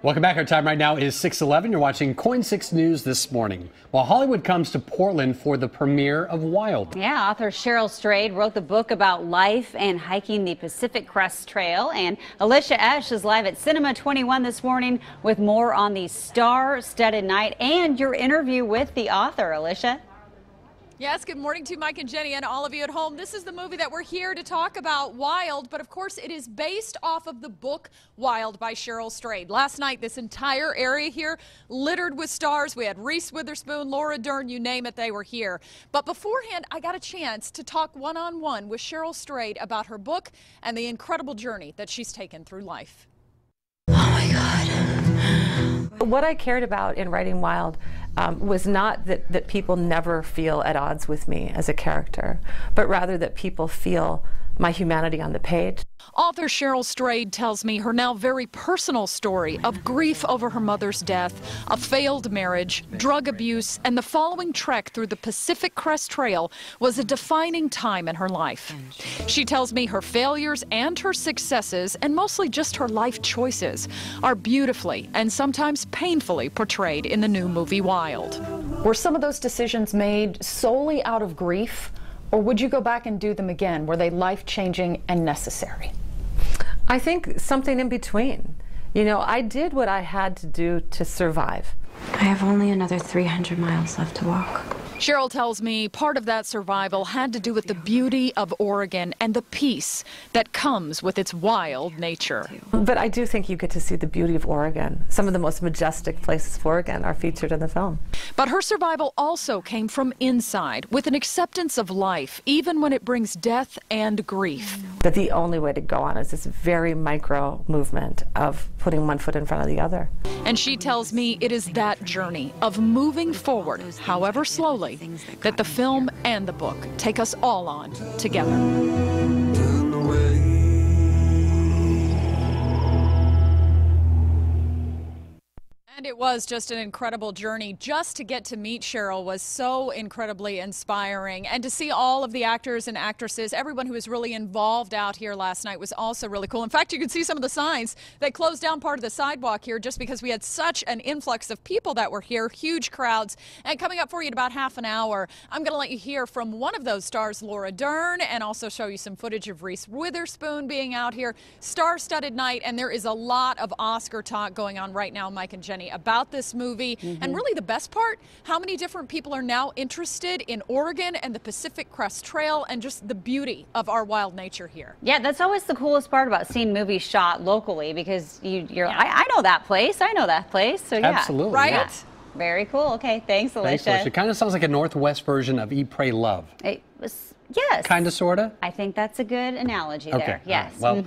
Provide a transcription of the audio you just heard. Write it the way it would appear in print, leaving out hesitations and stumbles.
Welcome back. Our time right now is 6:11. You're watching Coin 6 News this morning. While Hollywood comes to Portland for the premiere of Wild. Yeah, author Cheryl Strayed wrote the book about life and hiking the Pacific Crest Trail. And Alicia Esch is live at Cinema 21 this morning with more on the star-studded night and your interview with the author, Alicia. Yes, good morning to Mike and Jenny and all of you at home. This is the movie that we're here to talk about, Wild, but of course it is based off of the book Wild by Cheryl Strayed. Last night, this entire area here littered with stars. We had Reese Witherspoon, Laura Dern, you name it, they were here. But beforehand, I got a chance to talk one-on-one with Cheryl Strayed about her book and the incredible journey that she's taken through life. Oh my God. What I cared about in writing Wild was not that people never feel at odds with me as a character, but rather that people feel my humanity on the page. Author Cheryl Strayed tells me her now very personal story of grief over her mother's death, a failed marriage, drug abuse, and the following trek through the Pacific Crest Trail was a defining time in her life. She tells me her failures and her successes, and mostly just her life choices, are beautifully and sometimes painfully portrayed in the new movie Wild. Were some of those decisions made solely out of grief? Or would you go back and do them again? Were they life-changing and necessary? I think something in between. You know, I did what I had to do to survive. I have only another 300 miles left to walk. Cheryl tells me part of that survival had to do with the beauty of Oregon and the peace that comes with its wild nature. But I do think you get to see the beauty of Oregon. Some of the most majestic places of Oregon are featured in the film. But her survival also came from inside, with an acceptance of life, even when it brings death and grief. That the only way to go on is this very micro movement of putting one foot in front of the other. And she tells me it is that journey of moving forward, however slowly, that the film and the book take us all on together. And it was just an incredible journey. Just to get to meet Cheryl was so incredibly inspiring. And to see all of the actors and actresses, everyone who was really involved out here last night was also really cool. In fact, you can see some of the signs that closed down part of the sidewalk here just because we had such an influx of people that were here, huge crowds. And coming up for you in about half an hour, I'm going to let you hear from one of those stars, Laura Dern, and also show you some footage of Reese Witherspoon being out here. Star-studded night, and there is a lot of Oscar talk going on right now, Mike and Jenny, about this movie. And really the best part, how many different people are now interested in Oregon and the Pacific Crest Trail and just the beauty of our wild nature here. Yeah, that's always the coolest part about seeing movies shot locally, because I know that place. I know that place. So yeah. Absolutely. Right? Yeah. Very cool. Okay, thanks, Alicia. Thanks, Alicia. It kind of sounds like a Northwest version of Eat, Pray, Love. It was, yes. Kind of, sort of? I think that's a good analogy there. Okay. Yes. Well,